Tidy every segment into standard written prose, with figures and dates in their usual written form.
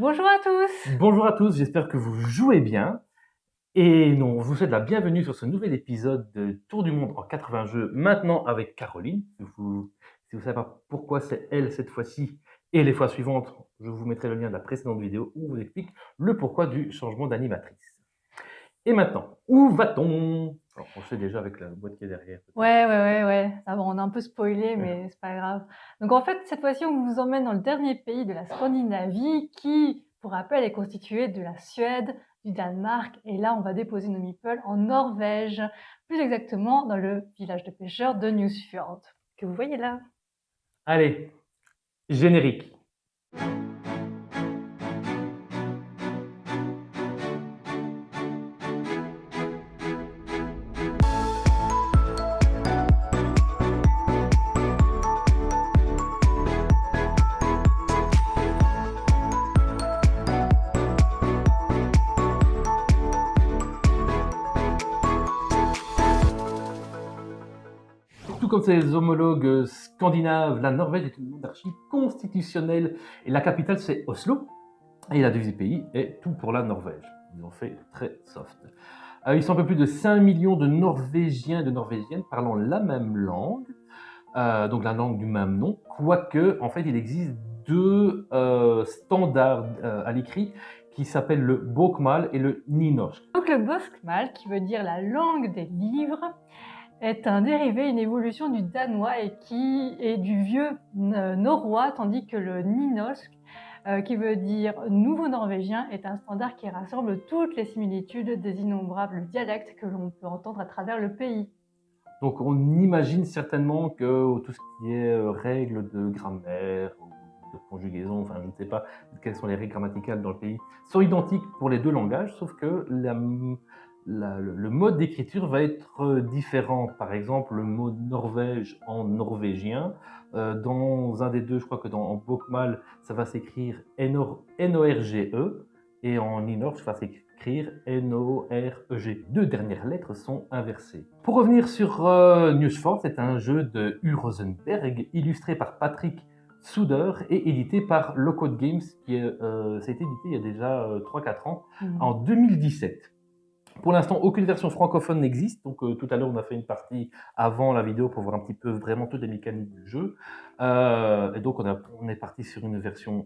Bonjour à tous. Bonjour à tous, j'espère que vous jouez bien. Et on vous souhaite la bienvenue sur ce nouvel épisode de Tour du Monde en 80 jeux, maintenant avec Caroline. Si vous ne savez pas pourquoi c'est elle cette fois-ci et les fois suivantes, je vous mettrai le lien de la précédente vidéo où on vous explique le pourquoi du changement d'animatrice. Et maintenant, où va-t-on? Alors, on sait déjà avec la boîte qui est derrière. Ouais. Ça va, on a un peu spoilé, mais c'est pas grave. Donc en fait, cette fois-ci, on vous emmène dans le dernier pays de la Scandinavie qui, pour rappel, est constitué de la Suède, du Danemark, et là, on va déposer nos meeples en Norvège, plus exactement dans le village de pêcheurs de Newsfjord, que vous voyez là. Allez, générique. Tout comme ses homologues scandinaves, la Norvège est une monarchie constitutionnelle et la capitale c'est Oslo. Et la devise du pays est tout pour la Norvège. Ils ont fait très soft. Ils sont un peu plus de 5 millions de Norvégiens et de Norvégiennes parlant la même langue, donc la langue du même nom, quoique en fait il existe deux standards à l'écrit qui s'appellent le bokmål et le nynorsk. Donc le bokmål, qui veut dire la langue des livres, est un dérivé, une évolution du danois et du vieux norrois, tandis que le nynorsk, qui veut dire nouveau norvégien, est un standard qui rassemble toutes les similitudes des innombrables dialectes que l'on peut entendre à travers le pays. Donc on imagine certainement que tout ce qui est règles de grammaire ou de conjugaison, enfin je ne sais pas quelles sont les règles grammaticales dans le pays, sont identiques pour les deux langages, sauf que le mode d'écriture va être différent. Par exemple, le mot Norvège en norvégien, dans un des deux, je crois que en bokmål, ça va s'écrire N-O-R-G-E, et en nynorsk, ça va s'écrire N-O-R-E-G. Deux dernières lettres sont inversées. Pour revenir sur Newsfjord, c'est un jeu de U. Rosenberg, illustré par Patrick Souder et édité par Locode Games, ça a été édité il y a déjà 3-4 ans, en 2017. Pour l'instant, aucune version francophone n'existe. Donc, tout à l'heure, on a fait une partie avant la vidéo pour voir un petit peu vraiment toutes les mécaniques du jeu. Et donc, on est parti sur une version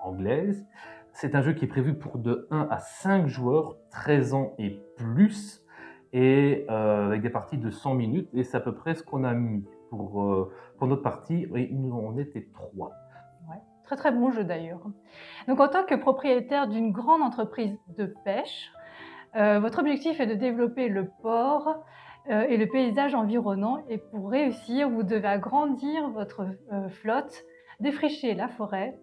anglaise. C'est un jeu qui est prévu pour de 1 à 5 joueurs, 13 ans et plus, et avec des parties de 100 minutes. Et c'est à peu près ce qu'on a mis pour notre partie. Et nous, on était 3. Ouais, très très bon jeu d'ailleurs. Donc en tant que propriétaire d'une grande entreprise de pêche, votre objectif est de développer le port et le paysage environnant, et pour réussir, vous devez agrandir votre flotte, défricher la forêt,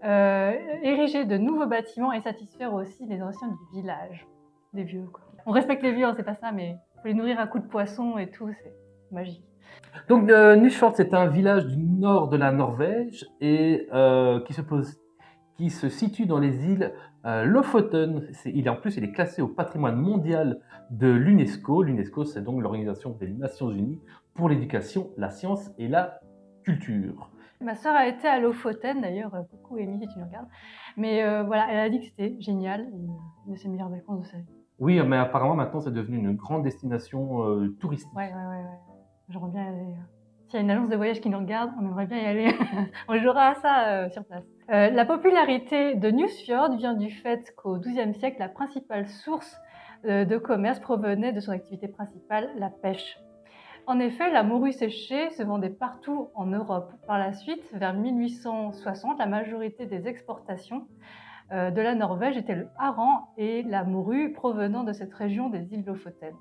ériger de nouveaux bâtiments et satisfaire aussi les anciens du village, des vieux quoi. On respecte les vieux, hein, c'est pas ça, mais faut les nourrir à coups de poisson et tout, c'est magique. Donc, Nusfjord, c'est un village du nord de la Norvège et qui se situe dans les îles Lofoten. En plus, il est classé au patrimoine mondial de l'UNESCO. L'UNESCO, c'est donc l'Organisation des Nations Unies pour l'éducation, la science et la culture. Ma sœur a été à Lofoten d'ailleurs, coucou Amy si tu nous regardes, mais voilà, elle a dit que c'était génial, et une de ses meilleures vacances de sa vie. Oui, mais apparemment, maintenant, c'est devenu une grande destination touristique. Ouais. J'aimerais bien y aller. S'il y a une agence de voyage qui nous regarde, on aimerait bien y aller. On jouera à ça sur place. La popularité de Newsfjord vient du fait qu'au XIIe siècle, la principale source de commerce provenait de son activité principale, la pêche. En effet, la morue séchée se vendait partout en Europe. Par la suite, vers 1860, la majorité des exportations de la Norvège étaient le hareng et la morue provenant de cette région des îles Lofoten.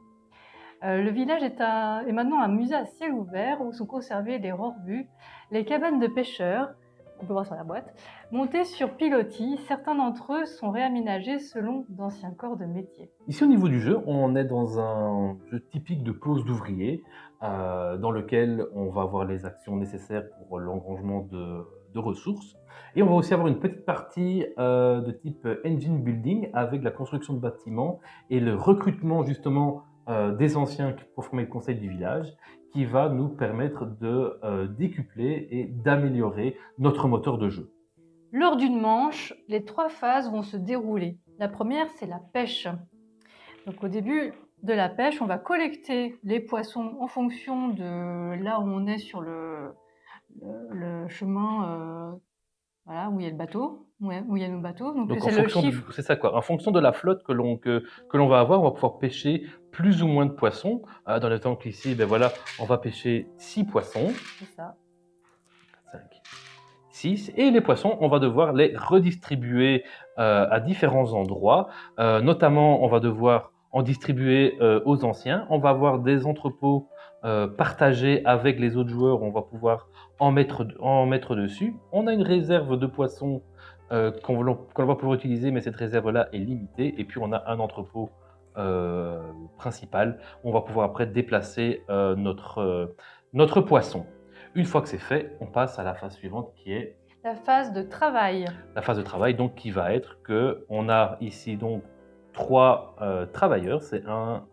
Le village est maintenant un musée à ciel ouvert où sont conservés les rorbus, les cabanes de pêcheurs, qu'on peut voir sur la boîte, montées sur pilotis. Certains d'entre eux sont réaménagés selon d'anciens corps de métier. Ici, au niveau du jeu, on est dans un jeu typique de pose d'ouvrier, dans lequel on va avoir les actions nécessaires pour l'engrangement de ressources. Et on va aussi avoir une petite partie de type engine building avec la construction de bâtiments et le recrutement justement des anciens pour former le conseil du village, qui va nous permettre de décupler et d'améliorer notre moteur de jeu. Lors d'une manche, les 3 phases vont se dérouler. La première, c'est la pêche. Donc au début de la pêche, on va collecter les poissons en fonction de là où on est sur le chemin, voilà, où il y a le bateau, où il y a nos bateaux. Donc Donc c'est le chiffre. c'est ça quoi, en fonction de la flotte que l'on va avoir, on va pouvoir pêcher plus ou moins de poissons. Dans l'exemple ici, ben voilà, on va pêcher 6 poissons, C'est ça. 5, 6, et les poissons, on va devoir les redistribuer à différents endroits. Notamment, on va devoir en distribuer aux anciens. On va avoir des entrepôts partagés avec les autres joueurs. On va pouvoir en mettre dessus. On a une réserve de poissons qu'on va pouvoir utiliser, mais cette réserve-là est limitée. Et puis, on a un entrepôt principal. On va pouvoir après déplacer notre poisson. Une fois que c'est fait, on passe à la phase suivante qui est La phase de travail. la phase de travail, donc qui va être que on a ici donc 3 travailleurs. C'est un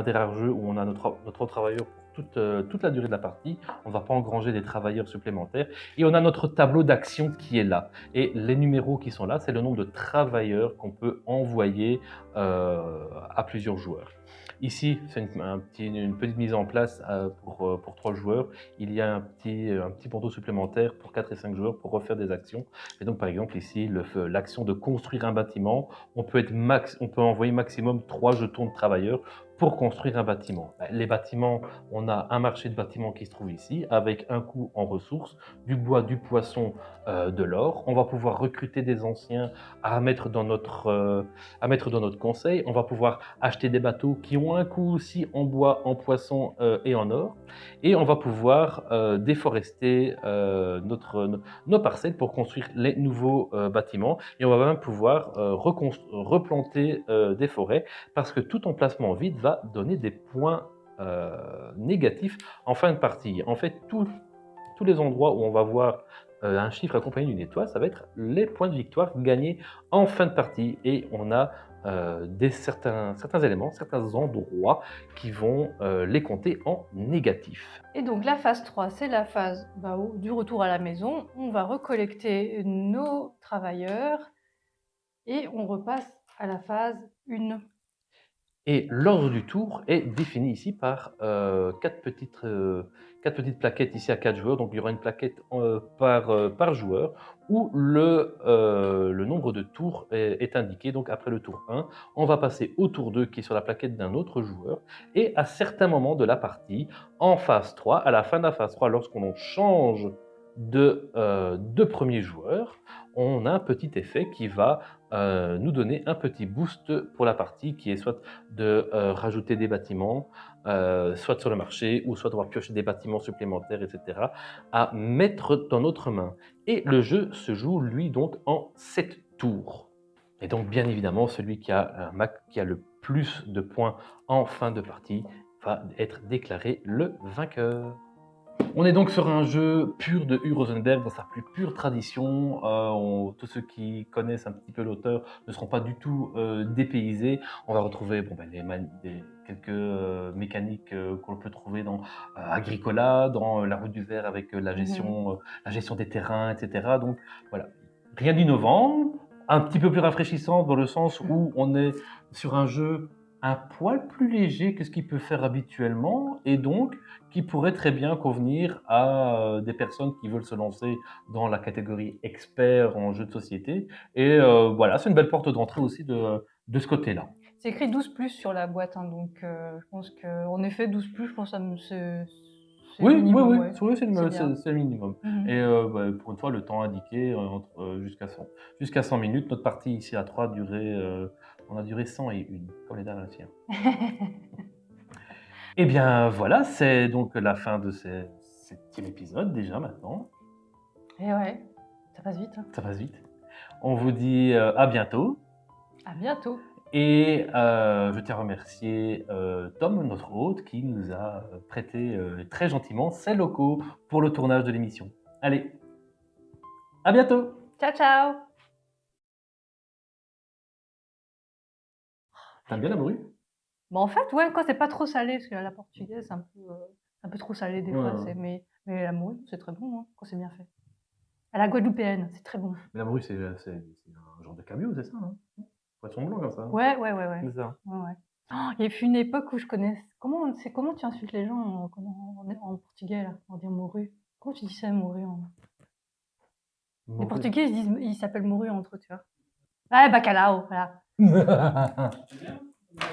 des rares jeux où on a notre travailleur pour toute la durée de la partie. On ne va pas engranger des travailleurs supplémentaires. Et on a notre tableau d'action qui est là. Et les numéros qui sont là, c'est le nombre de travailleurs qu'on peut envoyer à plusieurs joueurs. Ici, c'est une petite mise en place pour 3 joueurs. Il y a un petit bandeau supplémentaire pour 4 et 5 joueurs pour refaire des actions. Et donc, par exemple, ici, l'action de construire un bâtiment, on peut envoyer maximum 3 jetons de travailleurs pour construire un bâtiment. Les bâtiments, on a un marché de bâtiments qui se trouve ici, avec un coût en ressources, du bois, du poisson, de l'or. On va pouvoir recruter des anciens à mettre dans notre conseil. On va pouvoir acheter des bateaux qui ont un coût aussi en bois, en poisson et en or. Et on va pouvoir déforester nos parcelles pour construire les nouveaux bâtiments. Et on va même pouvoir replanter des forêts parce que tout emplacement vide va donner des points négatifs en fin de partie. En fait, tous les endroits où on va voir un chiffre accompagné d'une étoile, ça va être les points de victoire gagnés en fin de partie. Et on a certains éléments, certains endroits qui vont les compter en négatif. Et donc la phase 3, c'est la phase du retour à la maison. On va recollecter nos travailleurs et on repasse à la phase 1. Et l'ordre du tour est défini ici par 4 petites plaquettes ici à 4 joueurs. Donc il y aura une plaquette par joueur où le nombre de tours est indiqué. Donc après le tour 1, on va passer au tour 2 qui est sur la plaquette d'un autre joueur. Et à certains moments de la partie, en phase 3, à la fin de la phase 3, lorsqu'on change de premier joueur, on a un petit effet qui va nous donner un petit boost pour la partie qui est soit de rajouter des bâtiments, soit sur le marché, ou soit devoir piocher des bâtiments supplémentaires, etc., à mettre dans notre main. Et le jeu se joue, lui, donc en 7 tours. Et donc, bien évidemment, celui qui a le plus de points en fin de partie va être déclaré le vainqueur. On est donc sur un jeu pur de Hugo Rosenberg dans sa plus pure tradition. Tous ceux qui connaissent un petit peu l'auteur ne seront pas du tout dépaysés. On va retrouver quelques mécaniques qu'on peut trouver dans Agricola, dans La Route du Ver avec la gestion des terrains, etc. Donc voilà, rien d'innovant, un petit peu plus rafraîchissant dans le sens où on est sur un jeu un poil plus léger que ce qu'il peut faire habituellement et donc qui pourrait très bien convenir à des personnes qui veulent se lancer dans la catégorie expert en jeux de société. Et voilà, c'est une belle porte d'entrée aussi de ce côté-là. C'est écrit 12+ sur la boîte, hein, donc je pense qu'en effet 12+, je pense que c'est le Oui, oui, minimum, oui, ouais. c'est C'est bien. le minimum. Mhm. Et pour une fois, le temps indiqué, jusqu'à 100 minutes. Notre partie ici à 3 on a duré 101, comme les dernières fières. Eh bien voilà, c'est donc la fin de ce 7e épisode déjà maintenant. Et ouais, ça passe vite, hein. Ça passe vite. On vous dit à bientôt. À bientôt. Et je tiens à remercier Tom, notre hôte, qui nous a prêté très gentiment ses locaux pour le tournage de l'émission. Allez, à bientôt! Ciao, ciao. T'aimes bien la morue? Bah, en fait, ouais, quand c'est pas trop salé, parce que la portugaise, c'est un peu trop salé des fois, Ouais. mais la morue, c'est très bon, hein, quand c'est bien fait. À la guadeloupéenne, c'est très bon. Mais la morue, c'est un genre de cabillaud, c'est ça, hein? Poisson blanc comme ça, hein? Ouais, ouais, ouais, ouais. C'est ça. Ouais, ouais. Oh, il y a eu une époque où je connais comment tu insultes les gens en portugais là? On va dire morue. Comment tu dis ça morue en les Morue. Portugais ils s'appellent morue entre eux, tu vois? Ouais, bacalhau, voilà.